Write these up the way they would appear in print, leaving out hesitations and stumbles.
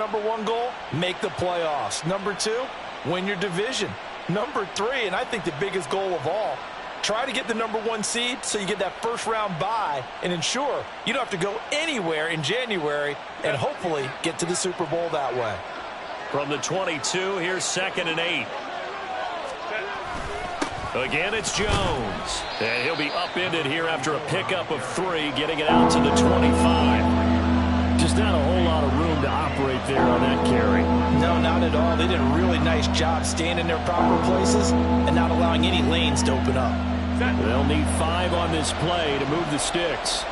Number one goal, make the playoffs. Number two, win your division. Number three, and I think the biggest goal of all, try to get the number one seed so you get that first round bye and ensure you don't have to go anywhere in January and hopefully get to the Super Bowl that way. From the 22, here's 2nd and 8. Again, it's Jones. And he'll be upended here after a pickup of 3, getting it out to the 25. Just not a whole lot of room to operate there on that carry. No, not at all. They did a really nice job staying in their proper places and not allowing any lanes to open up. They'll need 5 on this play to move the sticks.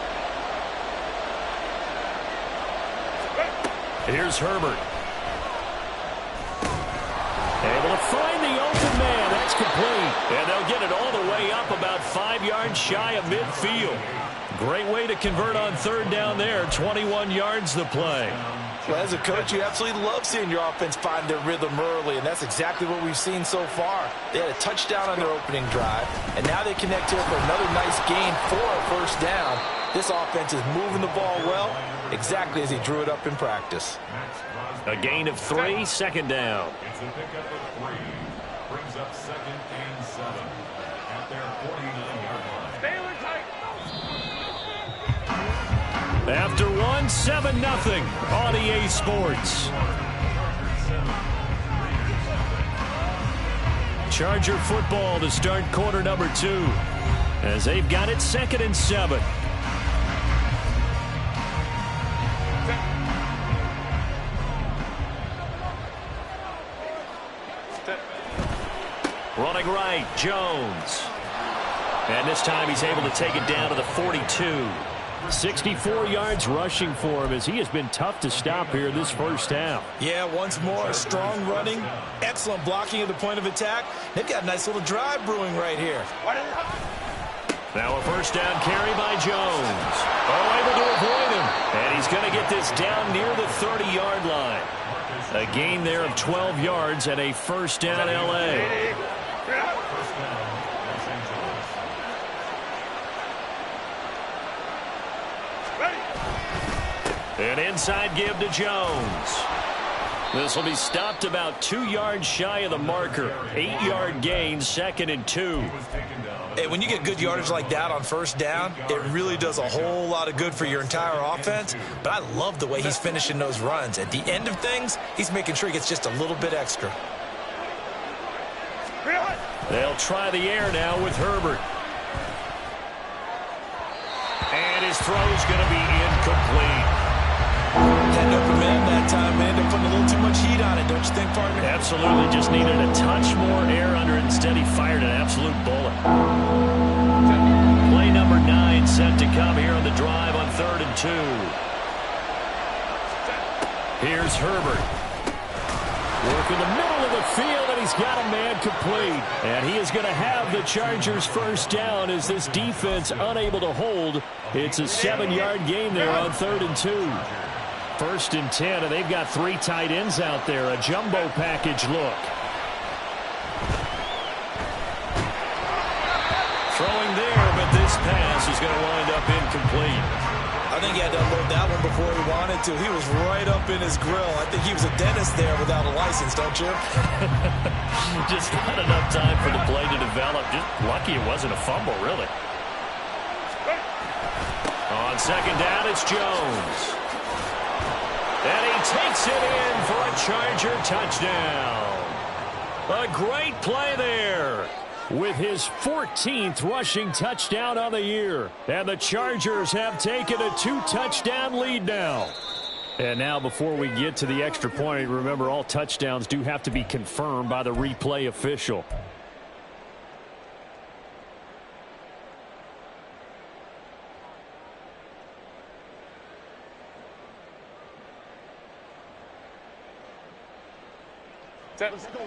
Here's Herbert. Able to find the open man. That's complete. And they'll get it all the way up about 5 yards shy of midfield. Great way to convert on 3rd down there. 21 yards the play. Well, as a coach, you absolutely love seeing your offense find their rhythm early, and that's exactly what we've seen so far. They had a touchdown on their opening drive, and now they connect here for another nice gain for a first down. This offense is moving the ball well, exactly as he drew it up in practice. A gain of 3, 2nd down. It's a pickup of 3. Brings up 2nd and 7 at their 49-yard line. After 1, 7-0 on EA Sports. Charger football to start quarter number 2 as they've got it 2nd and 7. Running right, Jones. And this time he's able to take it down to the 42. 64 yards rushing for him as he has been tough to stop here this first half. Yeah, once more, strong running, excellent blocking at the point of attack. They've got a nice little drive brewing right here. Now a first down carry by Jones. Oh, able to avoid him. And he's going to get this down near the 30-yard line. A gain there of 12 yards and a first down L.A. An inside give to Jones. This will be stopped about 2 yards shy of the marker. 8-yard gain, 2nd and 2. Hey, when you get good yardage like that on first down, it really does a whole lot of good for your entire offense. But I love the way he's finishing those runs. At the end of things, he's making sure he gets just a little bit extra. They'll try the air now with Herbert. And his throw is going to be incomplete. Had an open man that time, man. They're putting a little too much heat on it, don't you think, partner? Absolutely. Just needed a touch more air under it. Instead, he fired an absolute bullet. Play number 9 set to come here on the drive on 3rd and 2. Here's Herbert. Work in the middle of the field, and he's got a man complete. And he is going to have the Chargers first down as this defense unable to hold. It's a 7-yard gain there on 3rd and 2. 1st and 10, and they've got 3 tight ends out there. A jumbo package look. Throwing there, but this pass is going to wind up incomplete. I think he had to unload that one before he wanted to. He was right up in his grill. I think he was a dentist there without a license, don't you? Just not enough time for the play to develop. Just lucky it wasn't a fumble, really. On 2nd down, it's Jones. And he takes it in for a Charger touchdown. A great play there with his 14th rushing touchdown on the year. And the Chargers have taken a 2-touchdown lead now. And now before we get to the extra point, remember all touchdowns do have to be confirmed by the replay official. Let's go.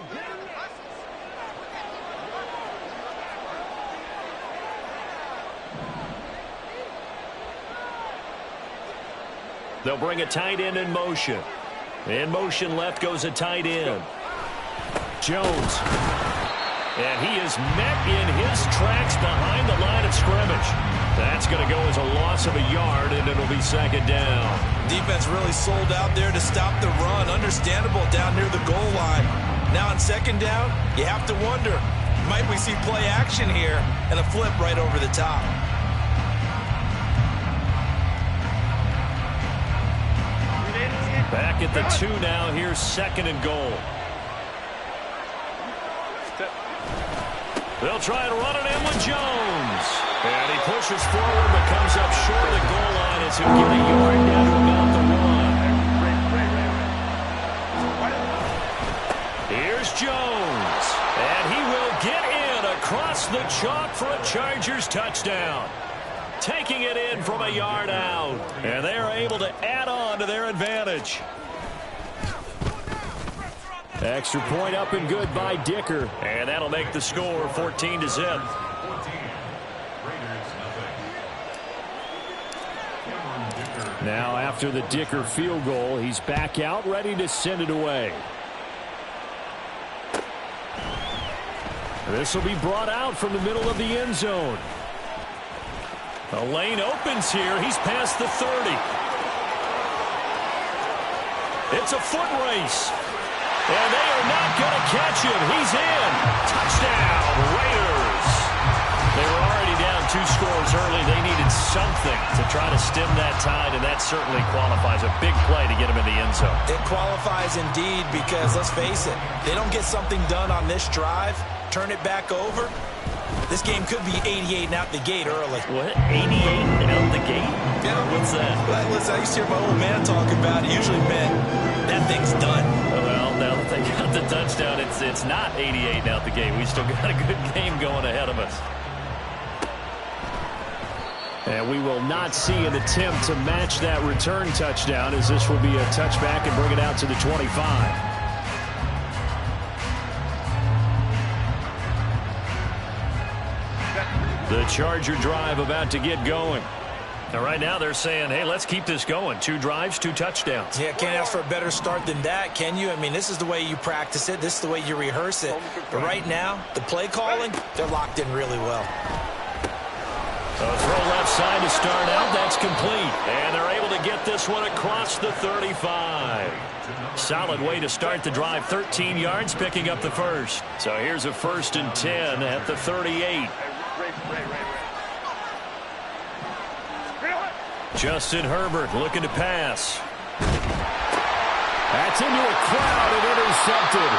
They'll bring a tight end in motion. In motion left goes a tight end. Jones. And he is met in his tracks behind the line of scrimmage. That's going to go as a loss of a yard, and it'll be second down. Defense really sold out there to stop the run. Understandable down near the goal line. Now on second down, you have to wonder, might we see play action here and a flip right over the top? Back at the 2 now. Here's second and goal. They'll try and run it in with Jones. And he pushes forward but comes up short of the goal line as he'll get a yard down to about the 1. Here's Jones. And he will get in across the chalk for a Chargers touchdown. Taking it in from a yard out. And they are able to add on to their advantage. Extra point up and good by Dicker. And that'll make the score 14-0. Now after the Dicker field goal, he's back out ready to send it away. This will be brought out from the middle of the end zone. The lane opens here. He's past the 30. It's a foot race. And they are not going to catch him. He's in. Touchdown, Raiders. They were already down 2 scores early. They needed something to try to stem that tide, and that certainly qualifies. A big play to get him in the end zone. It qualifies indeed because, let's face it, they don't get something done on this drive, turn it back over, this game could be 88 and out the gate early. What? 88 and out the gate? Yeah. What's that? Well, listen, I used to hear my old man talk about it. Usually meant that thing's done. Well, now that they got the touchdown, it's not 88 and out the gate. We still got a good game going ahead of us. And we will not see an attempt to match that return touchdown, as this will be a touchback and bring it out to the 25. The Charger drive about to get going. And right now they're saying, hey, let's keep this going. 2 drives, 2 touchdowns. Yeah, can't ask for a better start than that, can you? I mean, this is the way you practice it. This is the way you rehearse it. But right now, the play calling, they're locked in really well. So throw left side to start out. That's complete. And they're able to get this one across the 35. Solid way to start the drive. 13 yards, picking up the first. So here's a 1st and 10 at the 38. Justin Herbert looking to pass. That's into a crowd and intercepted.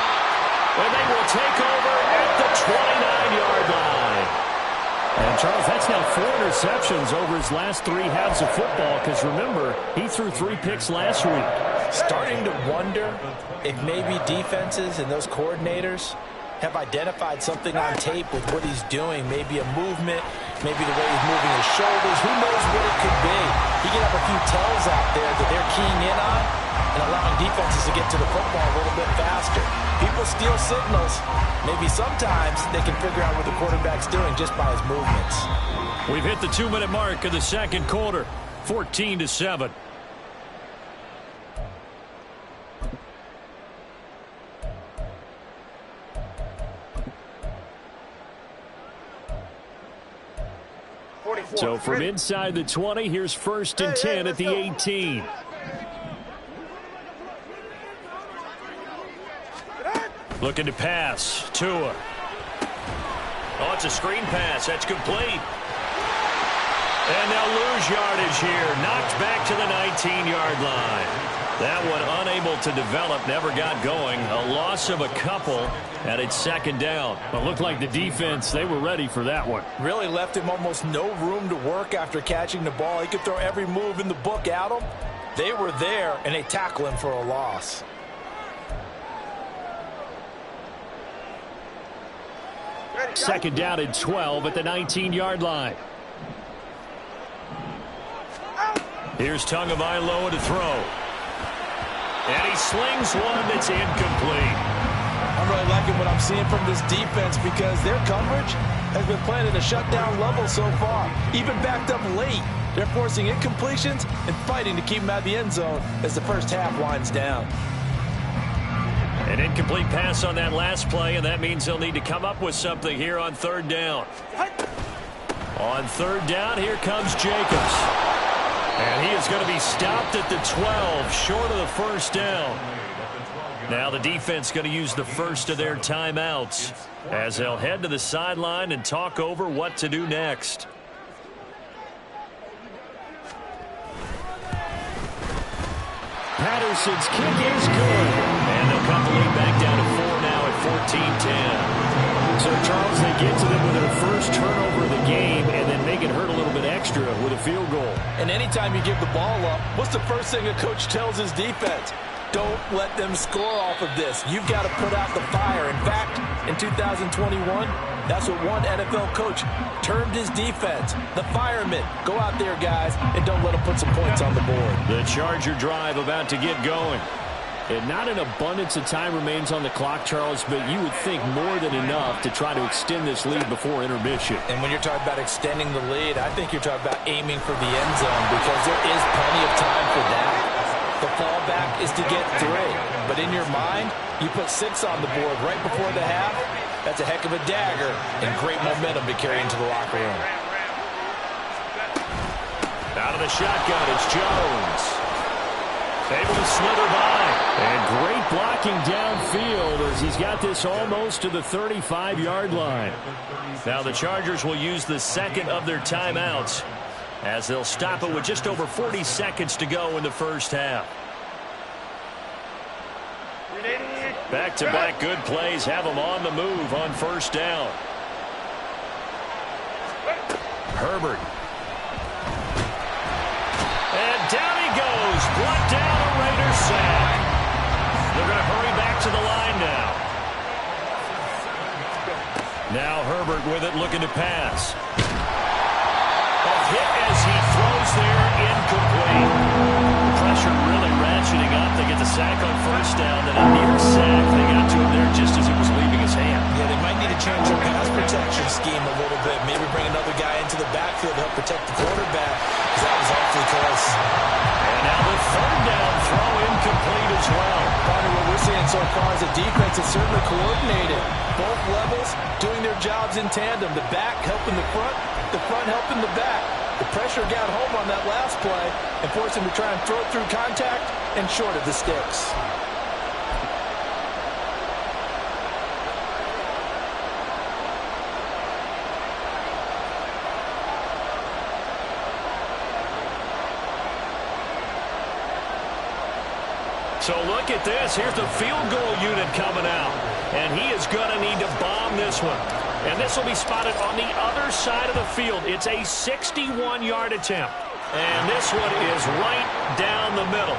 And they will take over at the 29-yard line. And, Charles, that's now 4 interceptions over his last 3 halves of football, because, remember, he threw 3 picks last week. Starting to wonder if maybe defenses and those coordinators have identified something on tape with what he's doing. Maybe a movement, maybe the way he's moving his shoulders. Who knows what it could be? He could have a few tells out there that they're keying in on and allowing defenses to get to the football a little bit faster. People steal signals. Maybe sometimes they can figure out what the quarterback's doing just by his movements. We've hit the 2-minute mark of the second quarter. 14-7. So from inside the 20, here's 1st and 10 at the 18. Looking to pass. Tua. Oh, it's a screen pass. That's complete. And they'll lose yardage here. Knocked back to the 19-yard line. That one unable to develop, never got going. A loss of a couple, and it's second down. But it looked like the defense, they were ready for that one. Really left him almost no room to work after catching the ball. He could throw every move in the book at him. They were there, and they tackle him for a loss. Second down and 12 at the 19-yard line. Here's Tagovailoa to throw. And he slings one that's incomplete. I'm really liking what I'm seeing from this defense because their coverage has been playing at a shutdown level so far. Even backed up late, they're forcing incompletions and fighting to keep them out of the end zone as the first half winds down. An incomplete pass on that last play, and that means they'll need to come up with something here on 3rd down. On third down, here comes Jacobs. And he is going to be stopped at the 12, short of the first down. Now the defense going to use the first of their timeouts as they'll head to the sideline and talk over what to do next. Patterson's kick is good. And they'll cut the lead back down to 4 now at 14-10. So, Charles, they get to them with their first turnover of the game and then make it hurt a little bit extra with a field goal. And anytime you give the ball up, what's the first thing a coach tells his defense? Don't let them score off of this. You've got to put out the fire. In fact, in 2021, that's what one NFL coach termed his defense. The firemen. Go out there, guys, and don't let them put some points on the board. The Charger drive about to get going. And not an abundance of time remains on the clock, Charles, but you would think more than enough to try to extend this lead before intermission. And when you're talking about extending the lead, I think you're talking about aiming for the end zone because there is plenty of time for that. The fallback is to get 3. But in your mind, you put 6 on the board right before the half. That's a heck of a dagger and great momentum to carry into the locker room. Out of the shotgun, it's Jones. Able to slither by. And great blocking downfield as he's got this almost to the 35-yard line. Now the Chargers will use the second of their timeouts as they'll stop it with just over 40 seconds to go in the first half. Back-to-back good plays have them on the move on first down. Herbert. And down he goes. Brought down a Raiders sack. They're going to hurry back to the line now. Now Herbert with it, looking to pass. A hit as he throws there, incomplete. Pressure really ratcheting up. They get the sack on first down, then a near sack. They got to him there just as it was leaving his hand. Yeah, they might need to change their pass protection scheme a little bit. Maybe bring another guy into the backfield to help protect the quarterback because that was awfully close. And now the third down throw incomplete as well. Partner, what we're seeing so far is the defense is certainly coordinated. Both levels doing their jobs in tandem. The back helping the front helping the back. The pressure got home on that last play and forced him to try and throw it through contact and short of the sticks. So look at this. Here's the field goal unit coming out. And he is going to need to bomb this one. And this will be spotted on the other side of the field. It's a 61-yard attempt. And this one is right down the middle.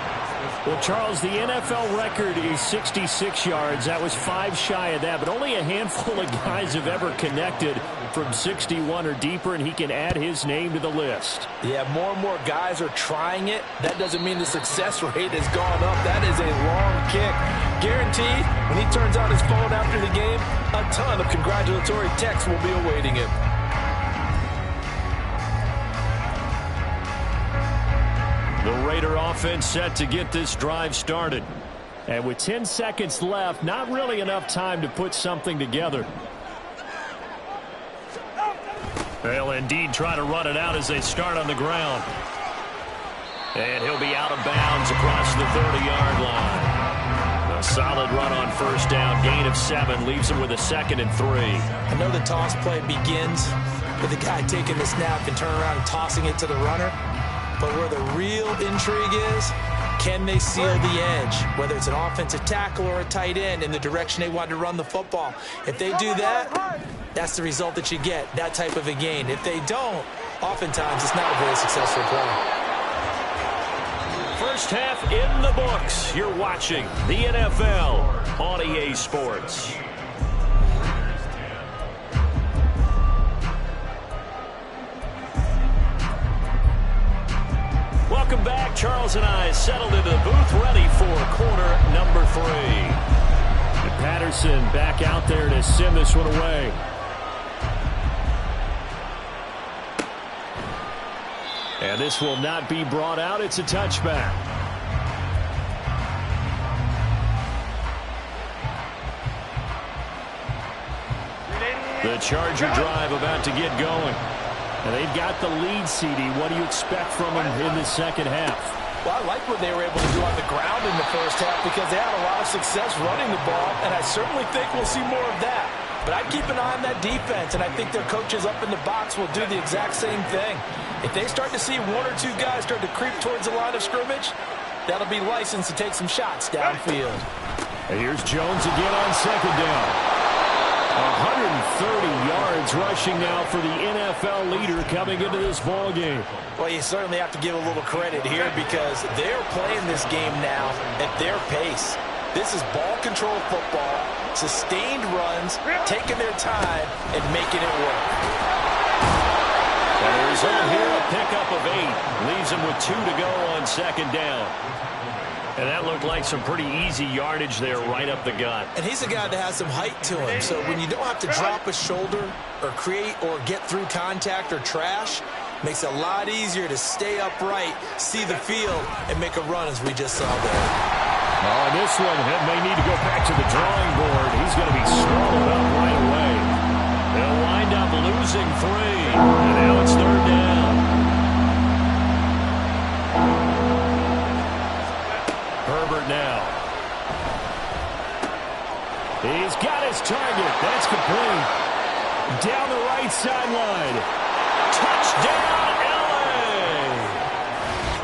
Well, Charles, the NFL record is 66 yards. That was 5 shy of that, but only a handful of guys have ever connected from 61 or deeper, and he can add his name to the list. Yeah, more and more guys are trying it. That doesn't mean the success rate has gone up. That is a long kick. Guaranteed, when he turns on his phone after the game, a ton of congratulatory texts will be awaiting him. The Raider offense set to get this drive started. And with 10 seconds left, not really enough time to put something together. They'll indeed try to run it out as they start on the ground. And he'll be out of bounds across the 30-yard line. A solid run on first down. Gain of 7 leaves him with a 2nd and 3. I know the toss play begins with the guy taking the snap and turning around and tossing it to the runner. But where the real intrigue is, can they seal the edge, whether it's an offensive tackle or a tight end, in the direction they want to run the football? If they do that, that's the result that you get, that type of a gain. If they don't, oftentimes it's not a very successful play. First half in the books. You're watching the NFL on EA Sports. Welcome back. Charles and I settled into the booth, ready for quarter number 3. And Patterson back out there to send this one away. And this will not be brought out. It's a touchback. The Charger drive about to get going. And they've got the lead, CD. What do you expect from them in the second half? Well, I like what they were able to do on the ground in the first half because they had a lot of success running the ball, and I certainly think we'll see more of that. But I'd keep an eye on that defense, and I think their coaches up in the box will do the exact same thing. If they start to see one or two guys start to creep towards the line of scrimmage, that'll be licensed to take some shots downfield. And here's Jones again on second down. 130 yards rushing now for the NFL leader coming into this ball game. Well, you certainly have to give a little credit here because they're playing this game now at their pace. This is ball control football, sustained runs, taking their time, and making it work. And the result here, a pickup of 8. Leaves them with 2 to go on second down. And that looked like some pretty easy yardage there right up the gut. And he's a guy that has some height to him, so when you don't have to drop a shoulder or create or get through contact or trash, makes it a lot easier to stay upright, see the field, and make a run as we just saw there. Oh, and this one may need to go back to the drawing board. He's going to be swallowed up right away. They'll wind up losing 3, and now it's third down. Herbert now. He's got his target. That's complete. Down the right sideline. Touchdown, LA!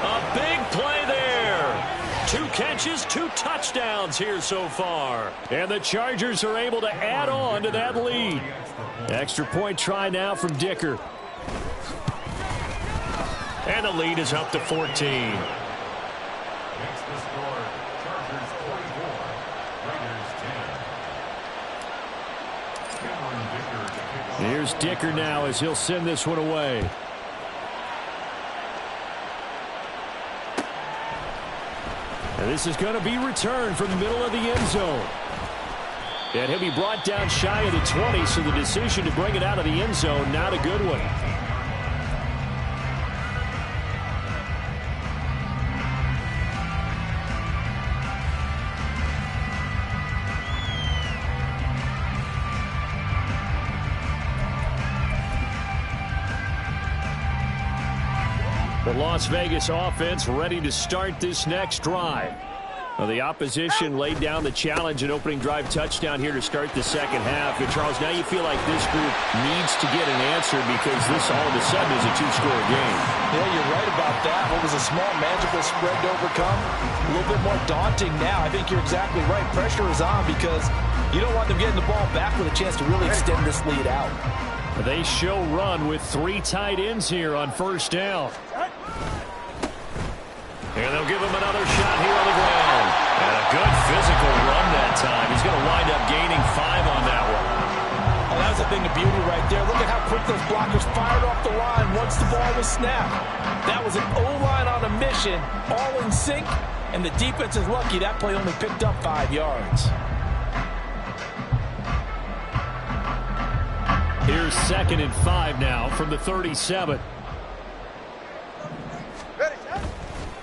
A big play there. 2 catches, 2 touchdowns here so far. And the Chargers are able to add on to that lead. Extra point try now from Dicker. And the lead is up to 14. Here's Dicker now as he'll send this one away. And this is going to be returned from the middle of the end zone. And he'll be brought down shy of the 20, so the decision to bring it out of the end zone, not a good one. The Las Vegas offense ready to start this next drive. Well, the opposition laid down the challenge and opening drive touchdown here to start the second half. But Charles, now you feel like this group needs to get an answer because this all of a sudden is a 2-score game. Yeah, you're right about that. What was a small, manageable spread to overcome, a little bit more daunting now. I think you're exactly right. Pressure is on because you don't want them getting the ball back with a chance to really extend this lead out. They show run with 3 tight ends here on first down. And they'll give him another shot here on the ground. And a good physical run that time. He's going to wind up gaining 5 on that one. Oh, that was a thing of beauty right there. Look at how quick those blockers fired off the line once the ball was snapped. That was an O-line on a mission, all in sync, and the defense is lucky that play only picked up 5 yards. Here's 2nd and 5 now from the 37.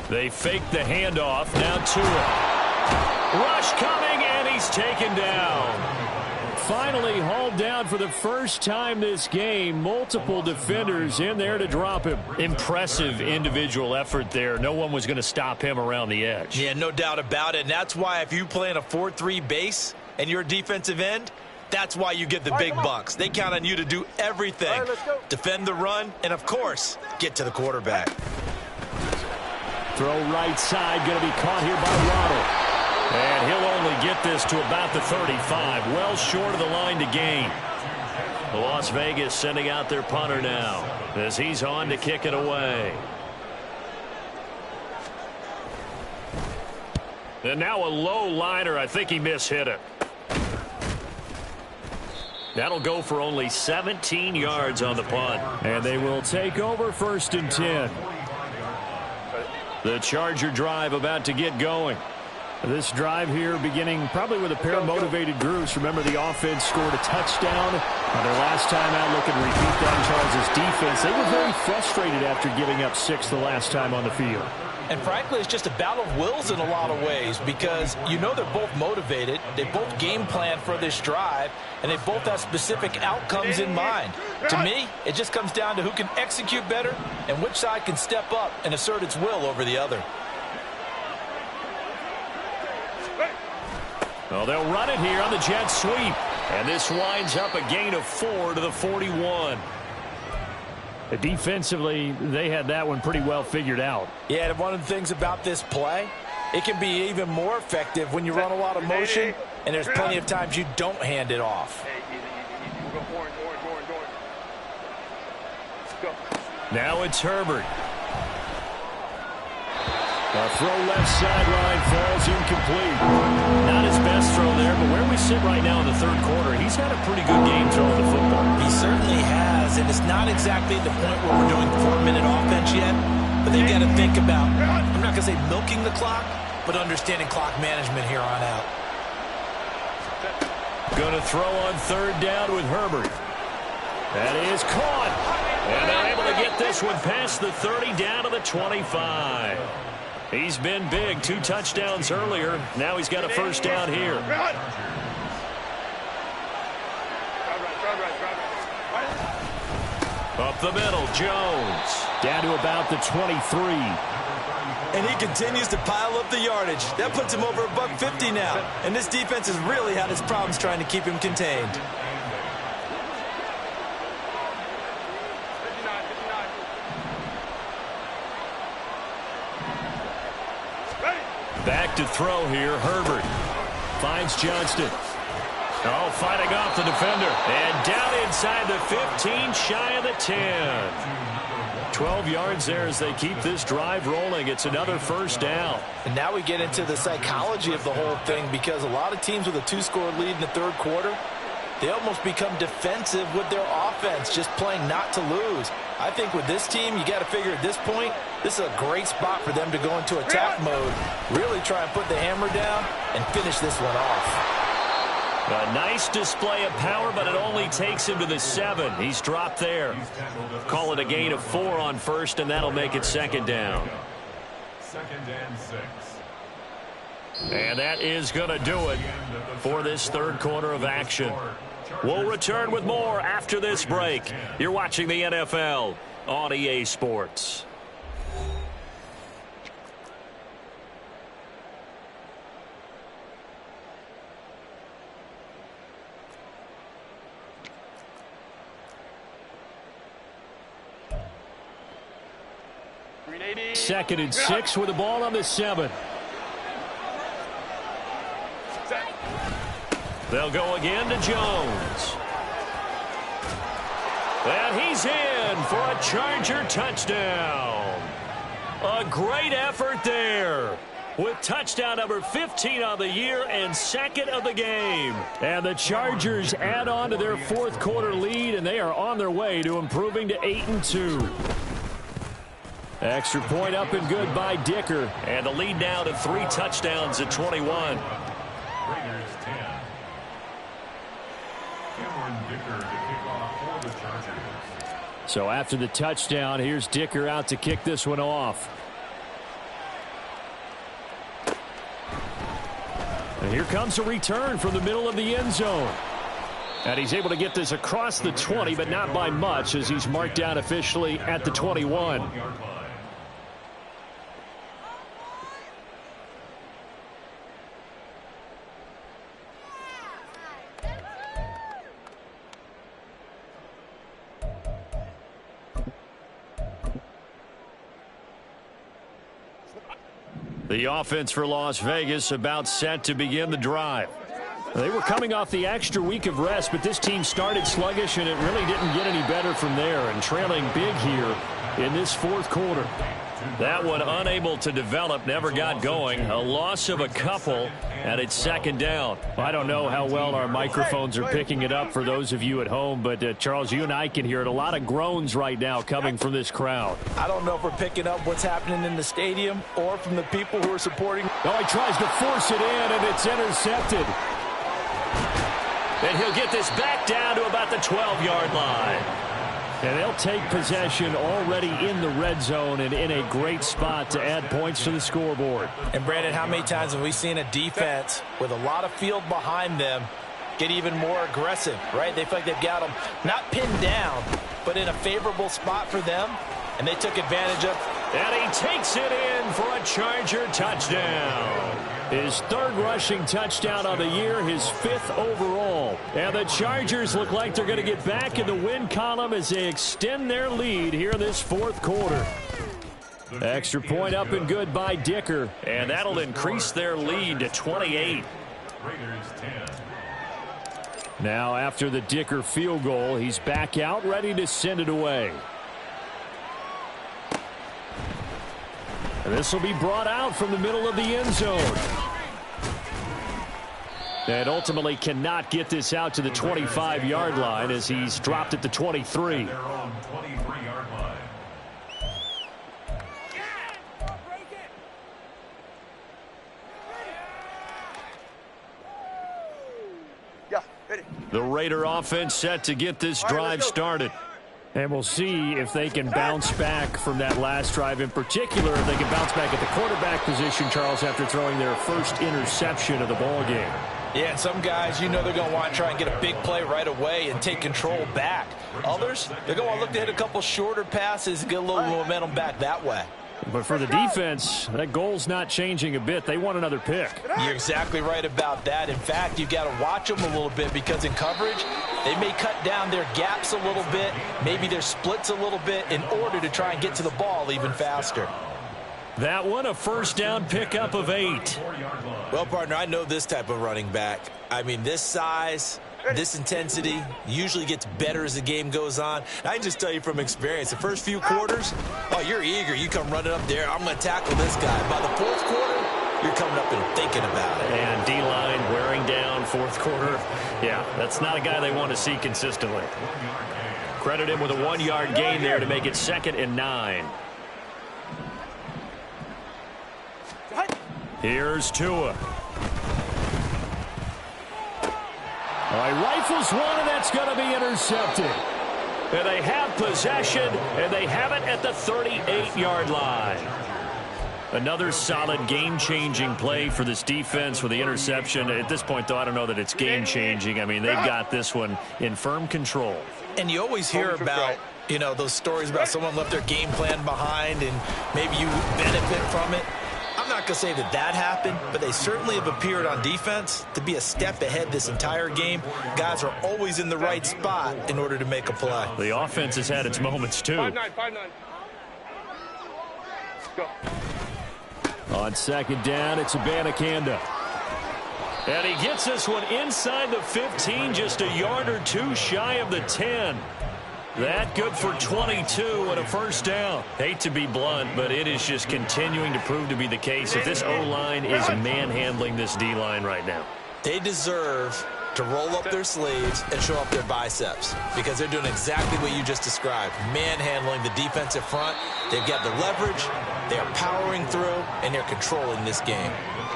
They fake the handoff. Now Tua. Rush coming, and he's taken down. Finally hauled down for the first time this game. Multiple defenders in there to drop him. Impressive individual effort there. No one was going to stop him around the edge. Yeah, no doubt about it. And that's why if you play in a 4-3 base and you're a defensive end, that's why you get the big bucks. They count on you to do everything. Defend the run, and, of course, get to the quarterback. Throw right side, going to be caught here by Waddle. And he'll only get this to about the 35, well short of the line to gain. Las Vegas sending out their punter now as he's on to kick it away. And now a low liner. I think he mishit it. That'll go for only 17 yards on the punt. And they will take over 1st and 10. The Charger drive about to get going. This drive here beginning probably with a pair of motivated groups. Remember, the offense scored a touchdown on their last time out. Looking to repeat that in Charles' defense. They were very frustrated after giving up 6 the last time on the field. And frankly, it's just a battle of wills in a lot of ways because you know they're both motivated. They both game plan for this drive, and they both have specific outcomes in mind. To me, it just comes down to who can execute better and which side can step up and assert its will over the other. Well, they'll run it here on the jet sweep. And this winds up a gain of 4 to the 41. Defensively, they had that one pretty well figured out. Yeah, and one of the things about this play, it can be even more effective when you run a lot of motion, and there's plenty of times you don't hand it off. Now it's Herbert. A throw left sideline falls incomplete. Not his best throw there, but where we sit right now in the third quarter, he's had a pretty good game throwing the football. He certainly has, and it's not exactly the point where we're doing 4-minute offense yet, but they've got to think about, I'm not going to say milking the clock, but understanding clock management here on out. Going to throw on third down with Herbert. That is caught. And they're able to get this one past the 30 down to the 25. He's been big. 2 touchdowns earlier. Now he's got a first down here. Up the middle, Jones. Down to about the 23. And he continues to pile up the yardage. That puts him over $150 now. And this defense has really had its problems trying to keep him contained. Back to throw here, Herbert. Finds Johnston. Oh, fighting off the defender. And down inside the 15, shy of the 10. 12 yards there as they keep this drive rolling. It's another first down. And now we get into the psychology of the whole thing, because a lot of teams with a 2-score lead in the third quarter, they almost become defensive with their offense, just playing not to lose. I think with this team, you got to figure at this point, this is a great spot for them to go into attack mode, really try and put the hammer down and finish this one off. A nice display of power, but it only takes him to the 7. He's dropped there. Call it a gain of 4 on first, and that'll make it second down. 2nd and 6. And that is going to do it for this third quarter of action. We'll return with more after this break. You're watching the NFL on EA Sports. Second and 6 with the ball on the 7. They'll go again to Jones. And he's in for a Charger touchdown. A great effort there, with touchdown number 15 on the year and second of the game. And the Chargers add on to their fourth quarter lead, and they are on their way to improving to 8-2. Extra point up and good by Dicker. And the lead now to 3 touchdowns at 21. Raiders 10. Cameron Dicker to kick off for the Chargers. So after the touchdown, here's Dicker out to kick this one off. And here comes a return from the middle of the end zone. And he's able to get this across the 20, but not by much, as he's marked down officially at the 21. The offense for Las Vegas about set to begin the drive. They were coming off the extra week of rest, but this team started sluggish, and it really didn't get any better from there, and trailing big here in this fourth quarter. That one unable to develop, never got going. A loss of a couple, and it's second down. I don't know how well our microphones are picking it up for those of you at home, but Charles, you and I can hear it. A lot of groans right now coming from this crowd. I don't know if we're picking up what's happening in the stadium or from the people who are supporting. Oh, he tries to force it in, and it's intercepted. And he'll get this back down to about the 12-yard line. And they'll take possession already in the red zone and in a great spot to add points to the scoreboard. And, Brandon, how many times have we seen a defense with a lot of field behind them get even more aggressive, right? They feel like they've got them not pinned down, but in a favorable spot for them, and they took advantage of. And he takes it in for a Charger touchdown. His third rushing touchdown of the year, his 5th overall. And the Chargers look like they're going to get back in the win column as they extend their lead here in this 4th quarter. Extra point up and good by Dicker. And that'll increase their lead to 28. Raiders 10. Now after the Dicker field goal, he's back out ready to send it away. And this will be brought out from the middle of the end zone. And ultimately cannot get this out to the 25-yard line as he's dropped at the 23. Their own 23-yard line. The Raider offense set to get this drive started. And we'll see if they can bounce back from that last drive, in particular if they can bounce back at the quarterback position, Charles, after throwing their first interception of the ball game. Yeah, and some guys, you know, they're going to want to try and get a big play right away and take control back. Others, they're going to want to look to hit a couple shorter passes and get a little momentum back that way. But for the defense, that goal's not changing a bit. They want another pick. You're exactly right about that. In fact, you've got to watch them a little bit because in coverage, they may cut down their gaps a little bit, maybe their splits a little bit in order to try and get to the ball even faster. That one, a first down pickup of 8. Well, partner, I know this type of running back. I mean, this size, this intensity usually gets better as the game goes on. I can just tell you from experience, the first few quarters, oh, you're eager. You come running up there. I'm going to tackle this guy. By the 4th quarter, you're coming up and thinking about it. And D-line wearing down 4th quarter. Yeah, that's not a guy they want to see consistently. Credit him with a 1-yard gain there to make it 2nd and 9. Here's Tua. All right, rifles one, and that's going to be intercepted. And they have possession, and they have it at the 38-yard line. Another solid game-changing play for this defense with the interception. At this point, though, I don't know that it's game-changing. I mean, they've got this one in firm control. And you always hear about, you know, those stories about someone left their game plan behind and maybe you benefit from it. I'm not going to say that that happened, but they certainly have appeared on defense to be a step ahead this entire game. Guys are always in the right spot in order to make a play. The offense has had its moments, too. 5-9. Go. On 2nd down, it's Abanikanda. And he gets this one inside the 15, just a yard or two shy of the 10. That good for 22 and a first down. Hate to be blunt, but it is just continuing to prove to be the case that this O-line is manhandling this D-line right now. They deserve to roll up their sleeves and show up their biceps because they're doing exactly what you just described, manhandling the defensive front. They've got the leverage, they're powering through, and they're controlling this game.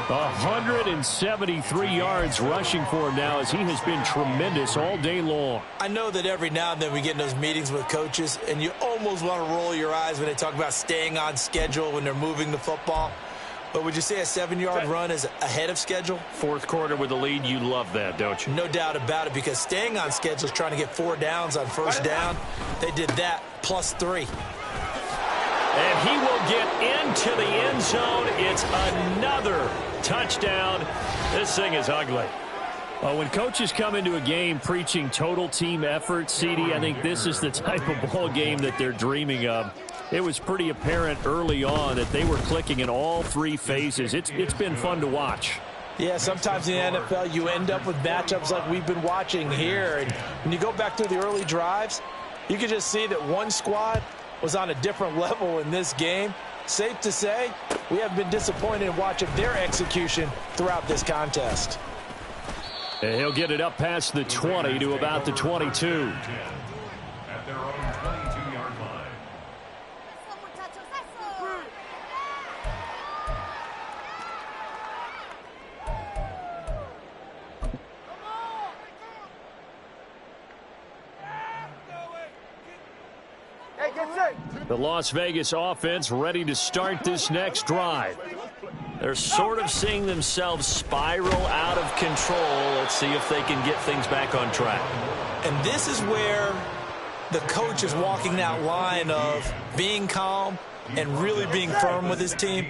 173 yards rushing for him now as he has been tremendous all day long. I know that every now and then we get in those meetings with coaches, and you almost want to roll your eyes when they talk about staying on schedule when they're moving the football. But would you say a 7-yard run is ahead of schedule? 4th quarter with the lead, you love that, don't you? No doubt about it, because staying on schedule is trying to get 4 downs on first down. They did that, +3. And he will get into the end zone. It's another touchdown. This thing is ugly. Well, when coaches come into a game preaching total team effort, CD, I think this is the type of ball game that they're dreaming of. It was pretty apparent early on that they were clicking in all 3 phases. It's been fun to watch. Yeah, sometimes in the NFL you end up with matchups like we've been watching here. And when you go back to the early drives, you can just see that one squad was on a different level in this game. Safe to say, we have been disappointed in watching their execution throughout this contest. And he'll get it up past the 20 to about the 22. At their own 22-yard line. The Las Vegas offense ready to start this next drive. They're sort of seeing themselves spiral out of control. Let's see if they can get things back on track. And this is where the coach is walking that line of being calm and really being firm with his team.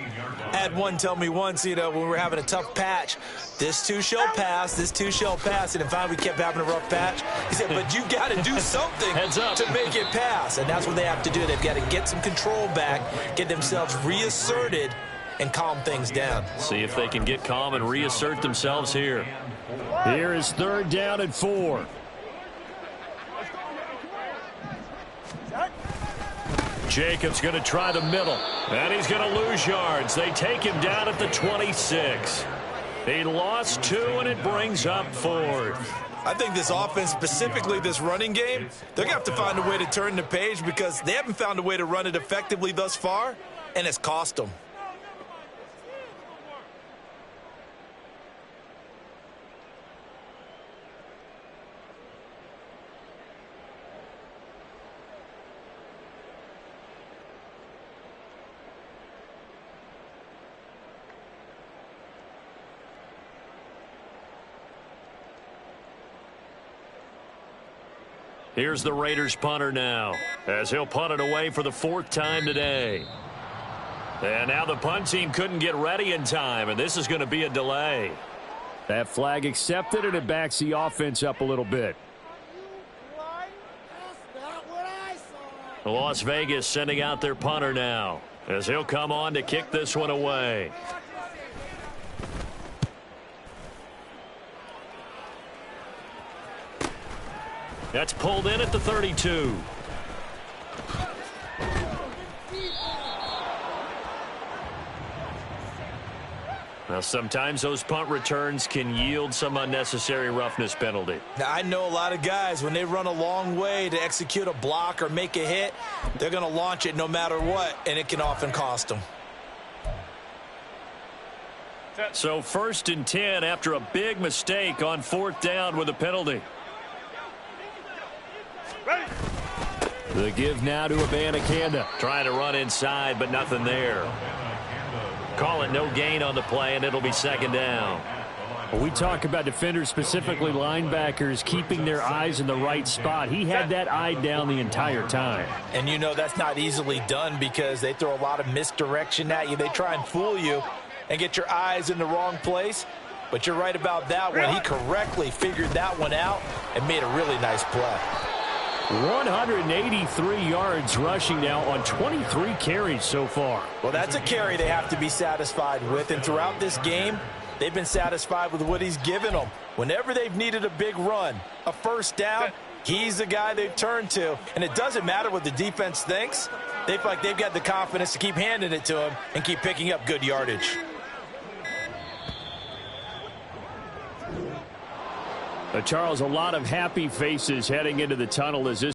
I had one tell me once, when we were having a tough patch, this too shall pass, this too shall pass. And finally we kept having a rough patch. He said, but you got to do something to make it pass. And that's what they have to do. They've got to get some control back, get themselves reasserted, and calm things down. See if they can get calm and reassert themselves here. Here is 3rd down and 4. Jacobs going to try the middle, and he's going to lose yards. They take him down at the 26. He lost 2, and it brings up 4th. I think this offense, specifically this running game, they're going to have to find a way to turn the page because they haven't found a way to run it effectively thus far, and it's cost them. Here's the Raiders punter now, as he'll punt it away for the 4th time today. And now the punt team couldn't get ready in time, and this is going to be a delay. That flag accepted, and it backs the offense up a little bit. Las Vegas sending out their punter now, as he'll come on to kick this one away. That's pulled in at the 32. Now, sometimes those punt returns can yield some unnecessary roughness penalty. Now, I know a lot of guys, when they run a long way to execute a block or make a hit, they're going to launch it no matter what, and it can often cost them. So 1st and 10 after a big mistake on 4th down with a penalty. The give now to Abanikanda. Trying to run inside, but nothing there. Call it no gain on the play, and it'll be 2nd down. Well, we talk about defenders, specifically linebackers, keeping their eyes in the right spot. He had that eye down the entire time. And that's not easily done because they throw a lot of misdirection at you. They try and fool you and get your eyes in the wrong place. But you're right about that one. He correctly figured that one out and made a really nice play. 183 yards rushing now on 23 carries so far. Well, that's a carry they have to be satisfied with. And throughout this game, they've been satisfied with what he's given them. Whenever they've needed a big run, a 1st down, he's the guy they've turned to. And it doesn't matter what the defense thinks. They feel like they've got the confidence to keep handing it to him and keep picking up good yardage. Charles, a lot of happy faces heading into the tunnel as this